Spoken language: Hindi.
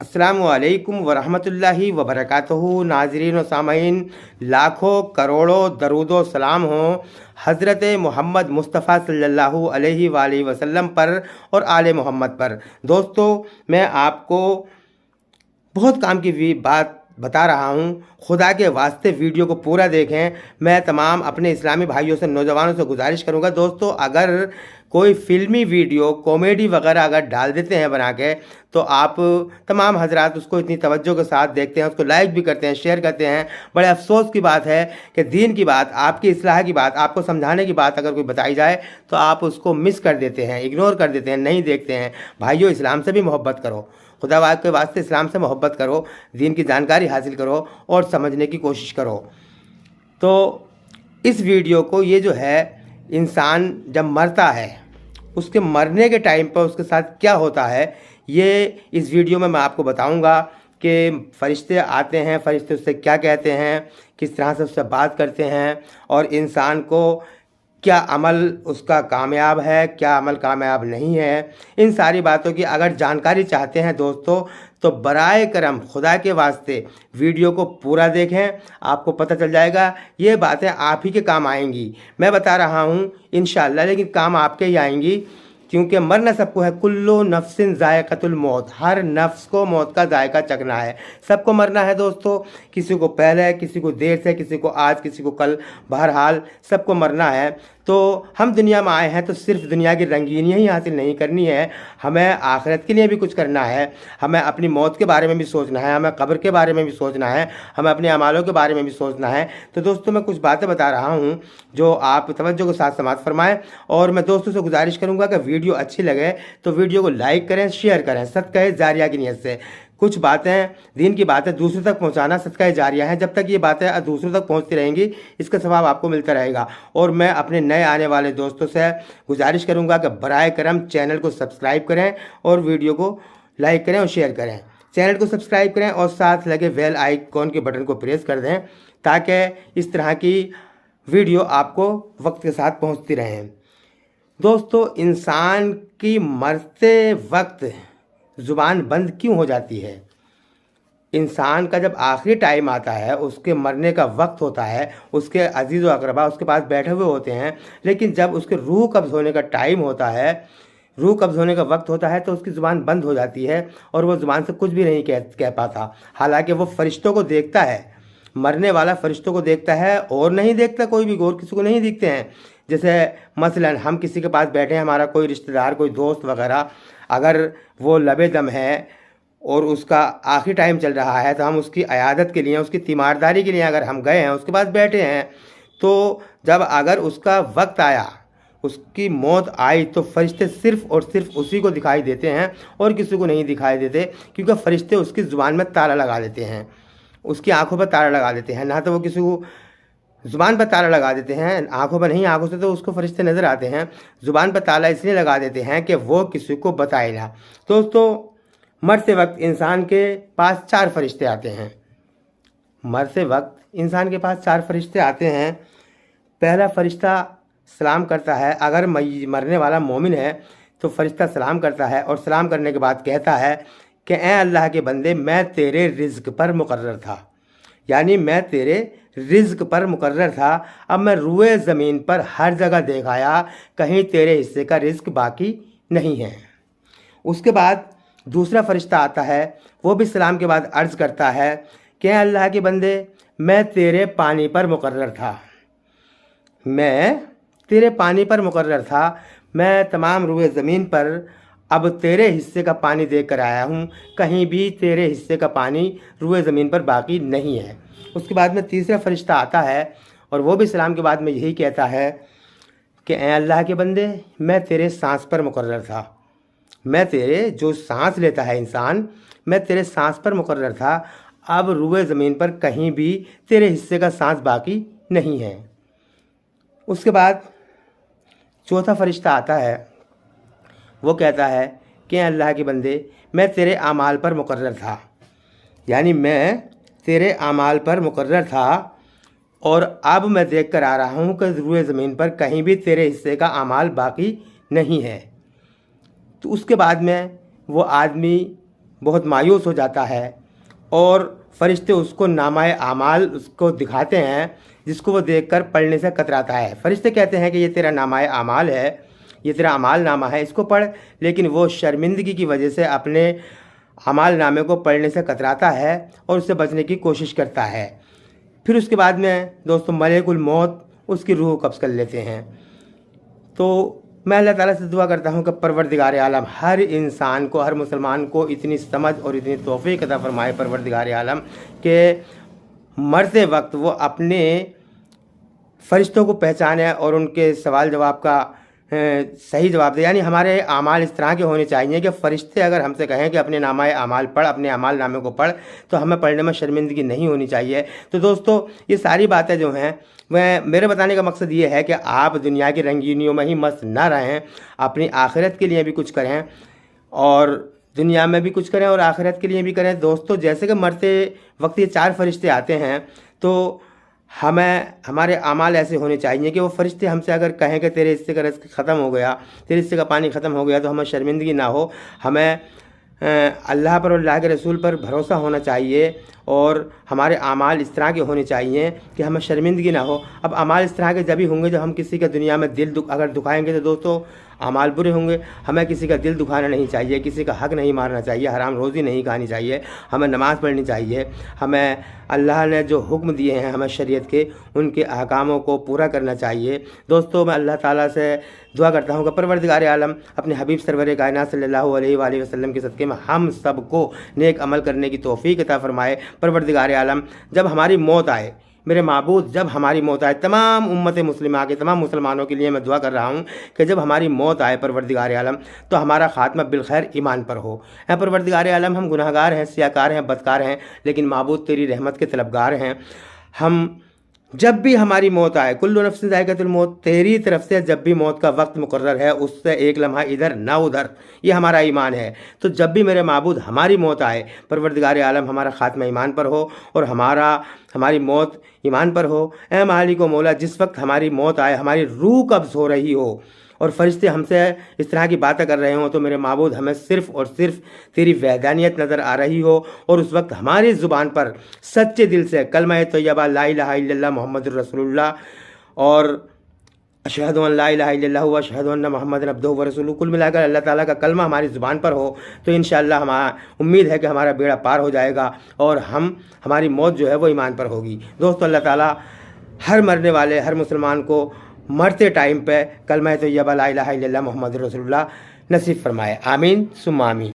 अस्सलामुअलैकुम वरहमतुल्लाहि वबरकातुहू। नाज़रीन व सामईन, लाखों करोड़ों दरूद व सलाम हो हज़रत मोहम्मद मुस्तफ़ा सल्लल्लाहु अलैहि वालैहि वसल्लम पर और आले मोहम्मद पर। दोस्तों, मैं आपको बहुत काम की बात बता रहा हूँ। खुदा के वास्ते वीडियो को पूरा देखें। मैं तमाम अपने इस्लामी भाइयों से, नौजवानों से गुजारिश करूँगा, दोस्तों अगर कोई फ़िल्मी वीडियो कॉमेडी वगैरह अगर डाल देते हैं बना के, तो आप तमाम हजरात उसको इतनी तवज्जो के साथ देखते हैं, उसको लाइक भी करते हैं, शेयर करते हैं। बड़े अफसोस की बात है कि दीन की बात, आपकी इस्लाह की बात, आपको समझाने की बात अगर कोई बताई जाए तो आप उसको मिस कर देते हैं, इग्नोर कर देते हैं, नहीं देखते हैं। भाइयों, इस्लाम से भी मोहब्बत करो, खुदा के वास्ते इस्लाम से मोहब्बत करो, दीन की जानकारी हासिल करो और समझने की कोशिश करो। तो इस वीडियो को, ये जो है, इंसान जब मरता है उसके मरने के टाइम पर उसके साथ क्या होता है, ये इस वीडियो में मैं आपको बताऊंगा कि फ़रिश्ते आते हैं, फ़रिश्ते उससे क्या कहते हैं, किस तरह से उससे बात करते हैं, और इंसान को क्या अमल उसका कामयाब है, क्या अमल कामयाब नहीं है। इन सारी बातों की अगर जानकारी चाहते हैं दोस्तों, तो बराए करम खुदा के वास्ते वीडियो को पूरा देखें, आपको पता चल जाएगा। ये बातें आप ही के काम आएंगी, मैं बता रहा हूँ इंशाअल्लाह, लेकिन काम आपके ही आएंगी, क्योंकि मरना सबको है। कुल्लु नफ्सिन ज़ायक़तुल मौत, हर नफ्स को मौत का जायका चखना है, सबको मरना है दोस्तों। किसी को पहले, किसी को देर से, किसी को आज, किसी को कल, बहरहाल सबको मरना है। तो हम दुनिया में आए हैं तो सिर्फ दुनिया की रंगीनियाँ ही हासिल नहीं करनी है, हमें आखिरत के लिए भी कुछ करना है। हमें अपनी मौत के बारे में भी सोचना है, हमें कब्र के बारे में भी सोचना है, हमें अपने अमालों के बारे में भी सोचना है। तो दोस्तों, मैं कुछ बातें बता रहा हूँ जो आप तवज्जो के साथ समाअत फरमाएं, और मैं दोस्तों से गुजारिश करूँगा कि वीडियो अच्छी लगे तो वीडियो को लाइक करें, शेयर करें, सदका जारिया की नीयत से। कुछ बातें, दीन की बातें दूसरों तक पहुंचाना सदका जारिया है। जब तक ये बातें दूसरों तक पहुंचती रहेंगी, इसका सवाब आपको मिलता रहेगा। और मैं अपने नए आने वाले दोस्तों से गुजारिश करूंगा कि बराए करम चैनल को सब्सक्राइब करें और वीडियो को लाइक करें और शेयर करें। चैनल को सब्सक्राइब करें और साथ लगे बेल आइकॉन के बटन को प्रेस कर दें, ताकि इस तरह की वीडियो आपको वक्त के साथ पहुँचती रहें। दोस्तों, इंसान की मरते वक्त ज़ुबान बंद क्यों हो जाती है? इंसान का जब आखिरी टाइम आता है, उसके मरने का वक्त होता है, उसके अजीज़ व अक़रबा उसके पास बैठे हुए होते हैं, लेकिन जब उसके रूह कब्ज़ होने का टाइम होता है, रूह कब्ज़ होने का वक्त होता है, तो उसकी ज़ुबान बंद हो जाती है और वो ज़ुबान से कुछ भी नहीं कह पाता। हालांकि वो फ़रिश्तों को देखता है, मरने वाला फ़रिश्तों को देखता है, और नहीं देखता कोई भी, और किसी को नहीं दिखते हैं। जैसे मसलन हम किसी के पास बैठे हैं, हमारा कोई रिश्तेदार, कोई दोस्त वगैरह, अगर वो लबे दम है और उसका आखिरी टाइम चल रहा है, तो हम उसकी अयादत के लिए, उसकी तीमारदारी के लिए अगर हम गए हैं, उसके पास बैठे हैं, तो जब अगर उसका वक्त आया, उसकी मौत आई, तो फ़रिश्ते सिर्फ़ और सिर्फ उसी को दिखाई देते हैं और किसी को नहीं दिखाई देते, क्योंकि फ़रिश्ते उसकी ज़ुबान में ताला लगा देते हैं, उसकी आंखों पर ताला लगा देते हैं। ना तो वो किसी को ज़ुबान पर ताला लगा देते हैं, आंखों पर नहीं, आंखों से तो उसको फ़रिश्ते नज़र आते हैं, ज़ुबान पर ताला इसलिए लगा देते हैं कि वो किसी को बताए ना। दोस्तों, मरते वक्त इंसान के पास 4 फ़रिश्ते आते हैं। मरते वक्त इंसान के पास 4 फ़रिश्ते आते हैं। पहला फ़रिश्ता सलाम करता है, अगर मरने वाला मोमिन है तो फ़रिश्ता सलाम करता है, और सलाम करने के बाद कहता है कि ए अल्लाह के बंदे, मैं तेरे रिज़्क़ पर मुकर्रर था, यानी मैं तेरे रिज़्क़ पर मुकर्रर था। अब मैं रूए ज़मीन पर हर जगह देख आया, कहीं तेरे हिस्से का रिज़्क़ बाकी नहीं है। उसके बाद दूसरा फ़रिश्ता आता है, वो भी सलाम के बाद अर्ज़ करता है कि अल्लाह के बंदे, मैं तेरे पानी पर मुकर्रर था, मैं तेरे पानी पर मुकर्रर था, मैं तमाम रूए ज़मीन पर अब तेरे हिस्से का पानी देख कर आया हूँ, कहीं भी तेरे हिस्से का पानी रूए ज़मीन पर बाकी नहीं है। उसके बाद में तीसरा फ़रिश्ता आता है, और वो भी सलाम के बाद में यही कहता है कि ए अल्लाह के बंदे, मैं तेरे सांस पर मुकर्रर था, मैं तेरे, जो सांस लेता है इंसान, मैं तेरे सांस पर मुकर्रर था, अब रूए ज़मीन पर कहीं भी तेरे हिस्से का सांस बाकी नहीं है। उसके बाद चौथा फ़रिश्ता आता है, वो कहता है कि अल्लाह के बंदे, मैं तेरे आमाल पर मुकर्रर था, यानी मैं तेरे आमाल पर मुकर्रर था, और अब मैं देख कर आ रहा हूँ कि रूए ज़मीन पर कहीं भी तेरे हिस्से का आमाल बाकी नहीं है। तो उसके बाद में वो आदमी बहुत मायूस हो जाता है और फरिश्ते उसको नामाए आमाल उसको दिखाते हैं, जिसको वो देखकर पढ़ने से कतराता है। फरिश्ते कहते हैं कि ये तेरा नामाए आमाल है, ये तेरा अमाल नामा है, इसको पढ़। लेकिन वो शर्मिंदगी की वजह से अपने अमाल नामे को पढ़ने से कतराता है और उससे बचने की कोशिश करता है। फिर उसके बाद में दोस्तों मलेकुल मौत उसकी रूह कब्ज़ कर लेते हैं। तो मैं अल्लाह ताला से दुआ करता हूँ कि परवरदिगार आलम हर इंसान को, हर मुसलमान को इतनी समझ और इतनी तौफीक अता फरमाए परवरदिगार आलम के मरते वक्त वो अपने फ़रिश्तों को पहचाने और उनके सवाल जवाब का सही जवाब दे। यानी हमारे आमाल इस तरह के होने चाहिए कि फ़रिश्ते अगर हमसे कहें कि अपने नामाए आमाल पढ़, अपने अमाल नामे को पढ़, तो हमें पढ़ने में शर्मिंदगी नहीं होनी चाहिए। तो दोस्तों ये सारी बातें जो हैं वह मेरे बताने का मकसद ये है कि आप दुनिया की रंगीनियों में ही मस्त ना रहें, अपनी आखिरत के लिए भी कुछ करें और दुनिया में भी कुछ करें और आखिरत के लिए भी करें। दोस्तों जैसे कि मरते वक्त ये 4 फरिश्ते आते हैं, तो हमें हमारे अमाल ऐसे होने चाहिए कि वो फरिश्ते हमसे अगर कहें कि तेरे हिस्से का रिज़्क़ ख़त्म हो गया, तेरे हिस्से का पानी ख़त्म हो गया, तो हमें शर्मिंदगी ना हो। हमें अल्लाह पर और अल्लाह के रसूल पर भरोसा होना चाहिए और हमारे अमाल इस तरह के होने चाहिए कि हमें शर्मिंदगी ना हो। अब अमाल इस तरह के जब ही होंगे जब हम किसी का दुनिया में दिल अगर दुखाएंगे, तो दोस्तों अमाल बुरे होंगे। हमें किसी का दिल दुखाना नहीं चाहिए, किसी का हक नहीं मारना चाहिए, हराम रोज़ी नहीं खानी चाहिए, हमें नमाज़ पढ़नी चाहिए, हमें अल्लाह ने जो हुक्म दिए हैं हमें शरीयत के, उनके अहकामों को पूरा करना चाहिए। दोस्तों मैं अल्लाह ताला से दुआ करता हूँ कि परवरदिगार आलम अपने हबीब सरवर कायनात सल्लल्लाहु अलैहि वसल्लम के सदक़े में हम सब को नेक अमल करने की तौफ़ीक अता फ़रमाए। परवरदिगार आलम जब हमारी मौत आए, मेरे माबूद जब हमारी मौत आए, तमाम उम्मत मुस्लिमा के तमाम मुसलमानों के लिए मैं दुआ कर रहा हूँ कि जब हमारी मौत आए परवरदिगार आलम, तो हमारा ख़ात्मा बिलखैर ईमान पर हो। ऐ परवरदिगार आलम हम गुनाहगार हैं, सियाकार हैं, बदकार हैं, लेकिन माबूद तेरी रहमत के तलबगार हैं। हम जब भी हमारी मौत आए, कुल्लु नफ्सिन ज़ाइक़तुल मौत, तेरी तरफ से जब भी मौत का वक्त मुकर्रर है, उससे एक लम्हा इधर ना उधर, ये हमारा ईमान है। तो जब भी मेरे माबूद हमारी मौत आए परवरदिगार आलम, हमारा ख़ात्मा ईमान पर हो और हमारी मौत ईमान पर हो। ऐ मालिक व मौला, जिस वक्त हमारी मौत आए, हमारी रूह कब्ज़ हो रही हो और फरिश्ते हमसे इस तरह की बातें कर रहे हों, तो मेरे माबूद हमें सिर्फ़ और सिर्फ तेरी वहदानियत नज़र आ रही हो और उस वक्त हमारी ज़ुबान पर सच्चे दिल से कलमा तैयबा ला इलाहा इल्लल्लाह मुहम्मदुर रसूलुल्लाह और अशहदु अन ला इलाहा इल्लल्लाहु व अशहदु अन्ना मुहम्मदन अब्दुहु व रसूलुहु कुल मिलाकर अल्लाह ताला का कलमा हमारी ज़ुबान पर हो, तो इंशाअल्लाह हमारा उम्मीद है कि हमारा बेड़ा पार हो जाएगा और हमारी मौत जो है वो ईमान पर होगी। दोस्तों अल्लाह ताला हर मरने वाले हर मुसलमान को मरते टाइम पे कलमा तैयबा ला इलाहा इल्लल्लाह मुहम्मदुर रसूलुल्लाह नसीब फरमाए। आमीन सुम्मा आमीन।